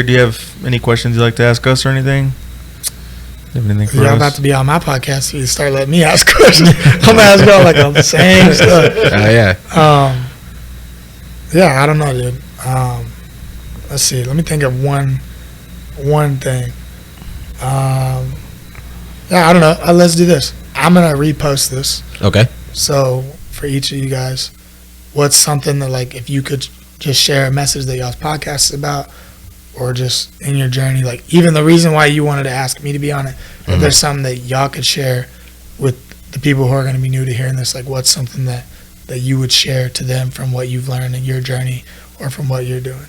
Do you have any questions you'd like to ask us or anything? Y'all about to be on my podcast, so you start letting me ask questions. I'm asking y'all like the same stuff. Yeah, I don't know, dude. Let's see. Let me think of one thing. Yeah, I don't know. Let's do this. I'm gonna repost this. Okay. So for each of you guys, what's something that, like, if you could just share a message that y'all's podcast is about, or just in your journey, like even the reason why you wanted to ask me to be on it, if there's something that y'all could share with the people who are going to be new to hearing this, like what's something that you would share to them from what you've learned in your journey or from what you're doing?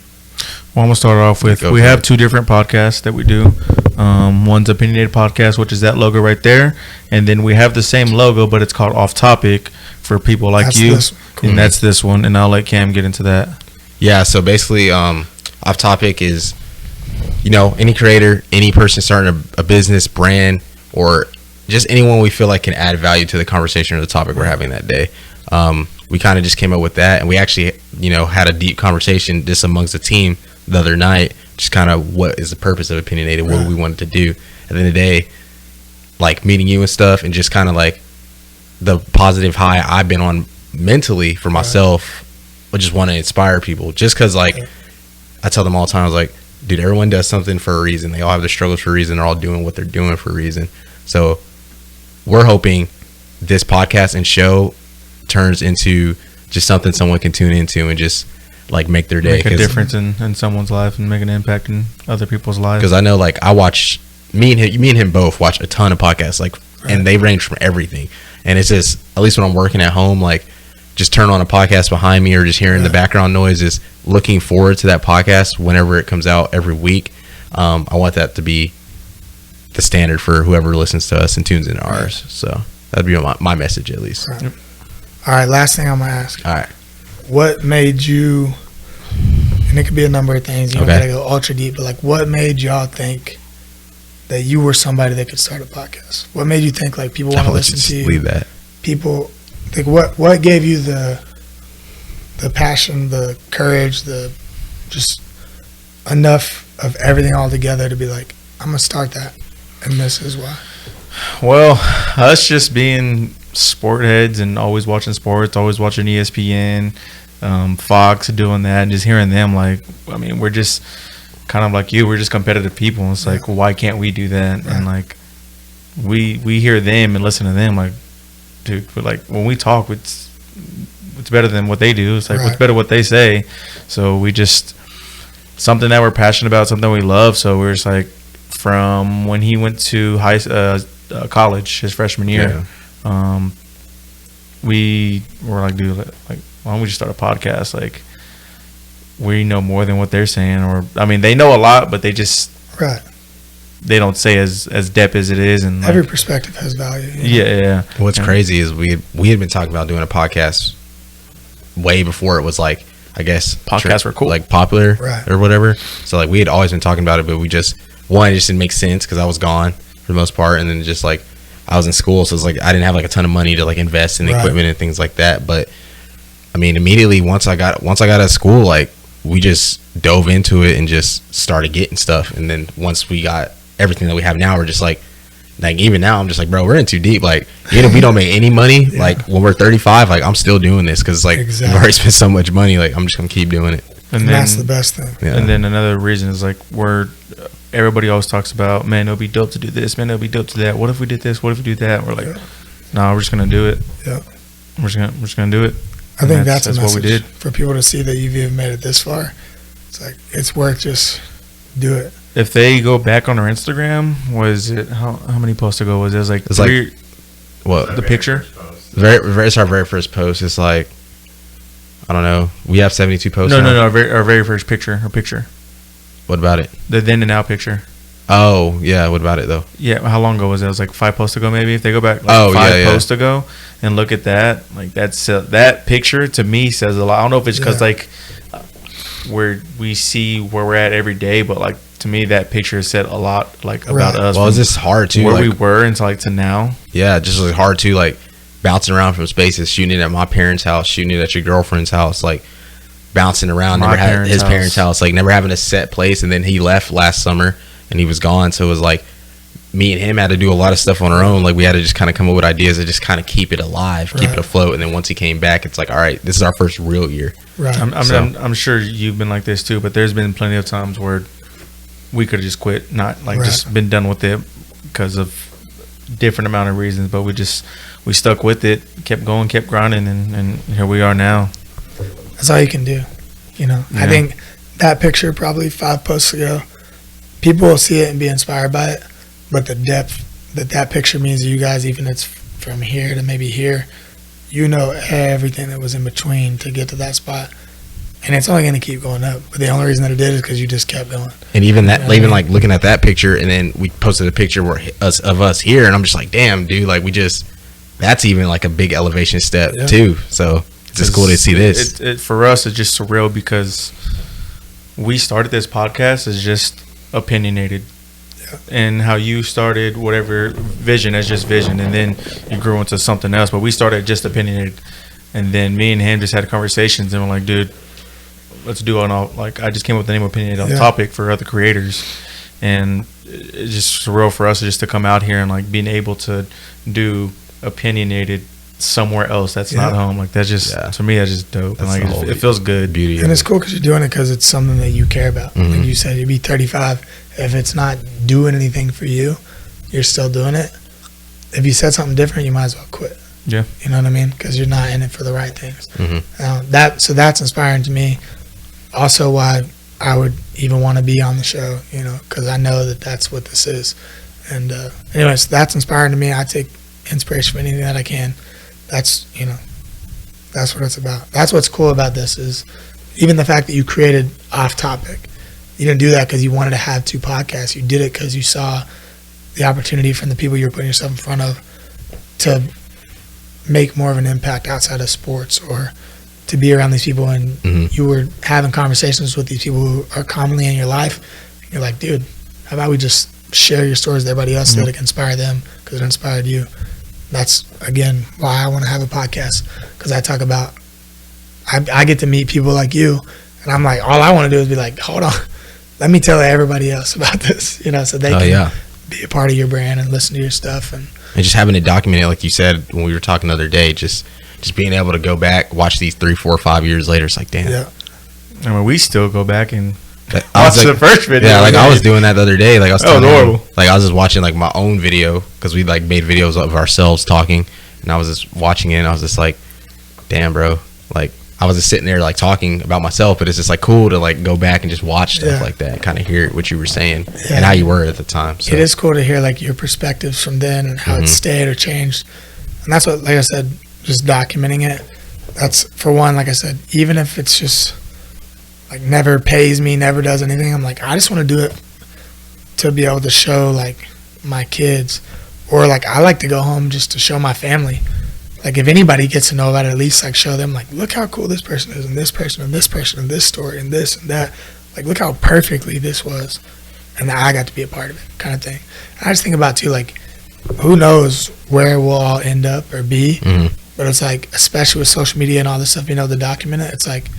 Well, I'm going to start off with, we have two different podcasts that we do. One's Opinionated Podcast, which is that logo right there. And then we have the same logo, but it's called Off-Topic for people like that's you. Cool. And that's this one. And I'll let Cam get into that. Yeah, so basically, Off-Topic is, any creator, any person starting a business, brand, or just anyone we feel like can add value to the conversation or the topic we're having that day. We kind of just came up with that, and we actually, had a deep conversation just amongst the team the other night, just kind of what is the purpose of Opinionated, what we wanted to do. At the end of the day, like meeting you and stuff, and just kind of like the positive high I've been on mentally for myself. I just want to inspire people, just because I tell them all the time, I was like, dude, everyone does something for a reason. They all have their struggles for a reason. They're all doing what they're doing for a reason. So we're hoping this podcast and show turns into just something someone can tune into and just like make their day. Make a difference in someone's life and make an impact in other people's lives. Because I know, like, I watch, me and him both watch a ton of podcasts, and they range from everything. And it's just, at least when I'm working at home, like, just turn on a podcast behind me or just hearing the background noise, is looking forward to that podcast whenever it comes out every week. I want that to be the standard for whoever listens to us and tunes into ours. So that'd be my message, at least. Right. All right, last thing I'm going to ask. All right. What made you, and it could be a number of things, you don't got to go ultra deep, but like what made y'all think that you were somebody that could start a podcast? What made you think like people want to listen to you? Leave that. People, like what gave you the passion, the courage, the just enough of everything all together to be like, I'm going to start that, and this is why? Well, us just being sport heads and always watching sports, always watching ESPN, Fox, doing that, and just hearing them, like, I mean, we're just kind of like you, we're just competitive people. It's like, why can't we do that? And like we hear them and listen to them, like, dude, but like when we talk, it's better than what they do. It's like what's better what they say. So we just, something that we're passionate about, something we love. So we're just like, from when he went to college his freshman year, we were like, dude, like, why don't we just start a podcast? Like, we know more than what they're saying, or I mean, they know a lot, but they just they don't say as depth as it is, and like, every perspective has value. Yeah. What's crazy is we had been talking about doing a podcast way before it was like, I guess podcasts were cool, like popular or whatever. So like we had always been talking about it, but we just it just didn't make sense because I was gone for the most part, and then just like I was in school, so it's like I didn't have like a ton of money to like invest in equipment and things like that. But I mean, immediately once I got out of school, like we just dove into it and just started getting stuff. And then once we got everything that we have now, we're just like even now I'm just like, bro, we're in too deep. Like even if we don't make any money, like when we're 35, like I'm still doing this because like we've already spent so much money. Like I'm just gonna keep doing it. And that's the best thing. Yeah. And then another reason is like everybody always talks about, man, it'll be dope to do this, man, it'll be dope to that. What if we did this? What if we do that? We're like, no, we're just gonna do it. Yeah, we're just gonna do it. I think that's a message what we did. For people to see that you've even made it this far. It's like it's worth just do it. If they go back on our Instagram, was it how many posts ago was it? It was like three. Like, what the picture? It's our very first post. It's like, I don't know. We have 72 posts. No. Our very first picture. Our picture. What about it? The then and now picture. Oh yeah. What about it though? Yeah. How long ago was it? It was like 5 posts ago, maybe. If they go back like 5 posts ago and look at that, like that picture to me says a lot. I don't know if it's because like where we see where we're at every day, but like to me that picture said a lot like about us. Well, it's just hard to where we were and to now. Yeah, just like hard to like bouncing around from spaces, shooting it at my parents' house, shooting it at your girlfriend's house, like bouncing around, My never had parents' his house. parents' house, like never having a set place. And then he left last summer and he was gone. So it was like me and him had to do a lot of stuff on our own. Like we had to just kind of come up with ideas to just kind of keep it alive, keep it afloat. And then once he came back, it's like, all right, this is our first real year. Right. I'm sure you've been like this too, but there's been plenty of times where we could have just quit, not like just been done with it because of different amount of reasons, but we stuck with it, kept going, kept grinding, and here we are now. That's all you can do. You know, I think that picture probably 5 posts ago, people will see it and be inspired by it, but the depth that picture means to you guys, even if it's from here to maybe here, you know everything that was in between to get to that spot. And it's only going to keep going up. But the only reason that it did is because you just kept going. And even that, even like looking at that picture, and then we posted a picture of us here, and I'm just like, damn, dude, like that's even like a big elevation step too. So it's just cool to see this. For us, it's just surreal because we started this podcast as just opinionated. And how you started whatever vision as just vision, and then you grew into something else. But we started just opinionated, and then me and him just had conversations, and we're like, dude, let's do it all. Like, I just came up with the name Opinionated Off-Topic for other creators, and it's just surreal for us just to come out here and like being able to do opinionated somewhere else that's not home. Like that's just to me, that's just dope. And like it feels good. Beauty, and it's cool because you're doing it because it's something that you care about. Like you said, you'd be 35. If it's not doing anything for you, you're still doing it. If you said something different, you might as well quit. Yeah, you know what I mean? Because you're not in it for the right things. So that's inspiring to me. Also, why I would even want to be on the show, you know, because I know that that's what this is. And anyways, that's inspiring to me. I take inspiration from anything that I can. That's, you know, that's what it's about. That's what's cool about this is even the fact that you created Off-Topic. You didn't do that because you wanted to have 2 podcasts. You did it because you saw the opportunity from the people you were putting yourself in front of to make more of an impact outside of sports, or to be around these people, and you were having conversations with these people who are commonly in your life. You're like, dude, how about we just share your stories with everybody else so that it can inspire them because it inspired you. That's, again, why I want to have a podcast, because I talk about, I get to meet people like you, and I'm like, all I want to do is be like, hold on, let me tell everybody else about this, you know, so they can be a part of your brand and listen to your stuff. And just having it documented, like you said when we were talking the other day, just being able to go back, watch these 3, 4, 5 years later, it's like, damn. Yeah. I mean, we still go back and watch the first video. Yeah, like I was doing that the other day. Like I was horrible. Like I was just watching like my own video because we like made videos of ourselves talking, and I was just watching it, and I was just like, damn, bro. Like I was just sitting there like talking about myself, but it's just like cool to like go back and just watch stuff like that, kind of hear what you were saying and how you were at the time. So it is cool to hear like your perspectives from then and how it stayed or changed. And that's what, like I said, just documenting it. That's, for one, like I said, even if it's just like never pays me, never does anything, I'm like, I just want to do it to be able to show like my kids, or like I like to go home just to show my family. Like if anybody gets to know about it, at least like show them like, look how cool this person is, and this person and this person and this story and this and that. Like look how perfectly this was, and that I got to be a part of it, kind of thing. I just think about too, like who knows where we'll all end up or be. But it's like, especially with social media and all this stuff, you know, to document it, it's like,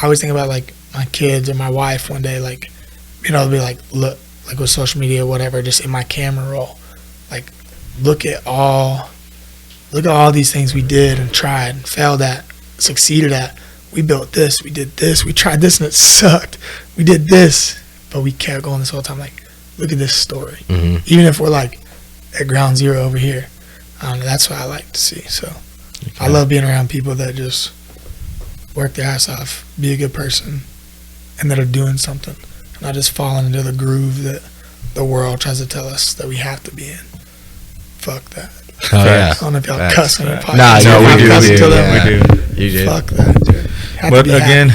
I always think about like my kids or my wife one day, like, you know, they'll be like, look, like with social media or whatever, just in my camera roll, like, look at all these things we did and tried and failed at, succeeded at. We built this, we did this, we tried this and it sucked. We did this, but we kept going this whole time. Like, look at this story. Even if we're like at ground zero over here, that's what I like to see. So I love being around people that just work their ass off, be a good person, and that are doing something, not just falling into the groove that the world tries to tell us that we have to be in. Fuck that. Oh, yeah. I don't know if y'all cuss on your podcast. Nah, we do. You did. Fuck that, dude. But again,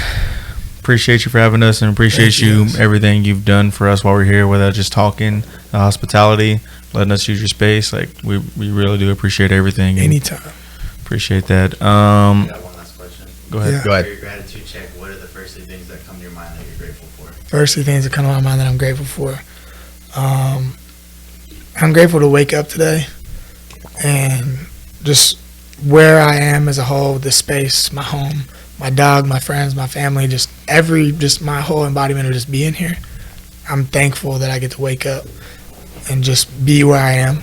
appreciate you for having us, and appreciate you everything you've done for us while we're here, whether just talking, the hospitality, letting us use your space. Like we really do appreciate everything. Anytime. Appreciate that. I got one last question. Go ahead. Yeah. Go ahead. For your gratitude check, what are the first 3 things that come to your mind that you're grateful for? First 3 things that come to my mind that I'm grateful for. I'm grateful to wake up today and just where I am as a whole, the space, my home, my dog, my friends, my family, just my whole embodiment of just being here. I'm thankful that I get to wake up and just be where I am.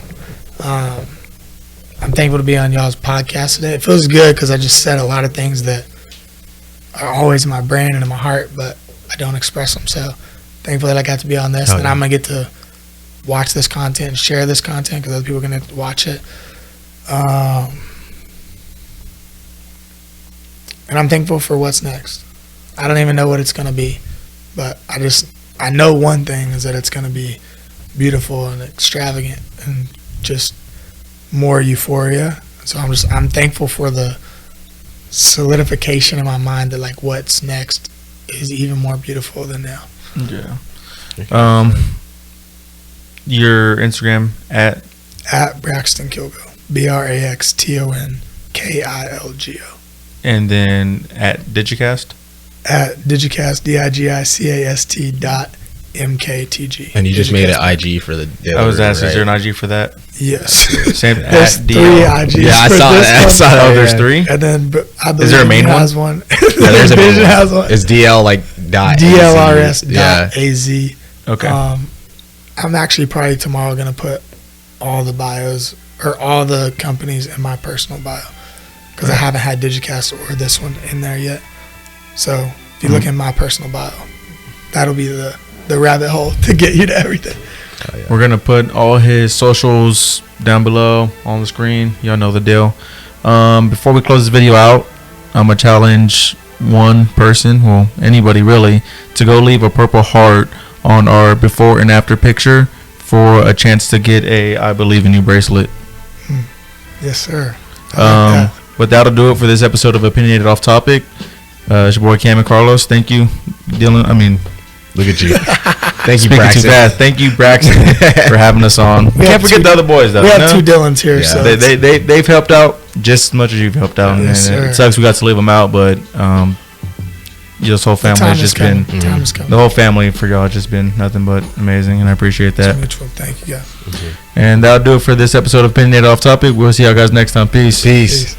I'm thankful to be on y'all's podcast today. It feels good because I just said a lot of things that are always in my brain and in my heart, but I don't express them. So thankful that I got to be on this, and I'm going to get to watch this content and share this content because other people are going to watch it. And I'm thankful for what's next. I don't even know what it's going to be, but I know one thing is that it's going to be beautiful and extravagant and just more euphoria. So I'm thankful for the solidification in my mind that like what's next is even more beautiful than now. Yeah. Your Instagram at Braxton Kilgo, BraxtonKilgo, and then at Digicast. At Digicast, DIGICAST.MKTG. And you just made an IG for the daily. I was asking, right? is there an IG for that? Yes. Same There's at 3 DL. IGs. Yeah, I for saw this that. I one. saw that. Oh, there's yeah. 3? And then I believe Is there a main has one. Yeah, there's a main Vision one. has one. It's DL like dot DLRS.AZ. Okay. I'm actually probably tomorrow going to put all the bios or all the companies in my personal bio because I haven't had Digicast or this one in there yet. So if you look in my personal bio, that'll be the rabbit hole to get you to everything. Oh, yeah. We're going to put all his socials down below on the screen. Y'all know the deal. Before we close this video out, I'm going to challenge one person, well, anybody really, to go leave a purple heart on our before and after picture for a chance to get a I Believe in You bracelet. Yes, sir. I like that. But that'll do it for this episode of Opinionated Off-Topic. It's your boy Cam and Carlos. Thank you, Dylan. Look at you. Thank you, speaking Braxton. too fast. Thank you, Braxton, for having us on. We can't forget the other boys, though. We have you know? 2 Dylans here. Yeah. So They've helped out just as much as you've helped out. Yes, and sir. it sucks we got to leave them out, but this whole family has just been Time is coming. the whole family for y'all has just been nothing but amazing, and I appreciate that. It's mutual. Thank you, guys. And that'll do it for this episode of Opinionated Off Topic. We'll see y'all guys next time. Peace. Peace. Peace.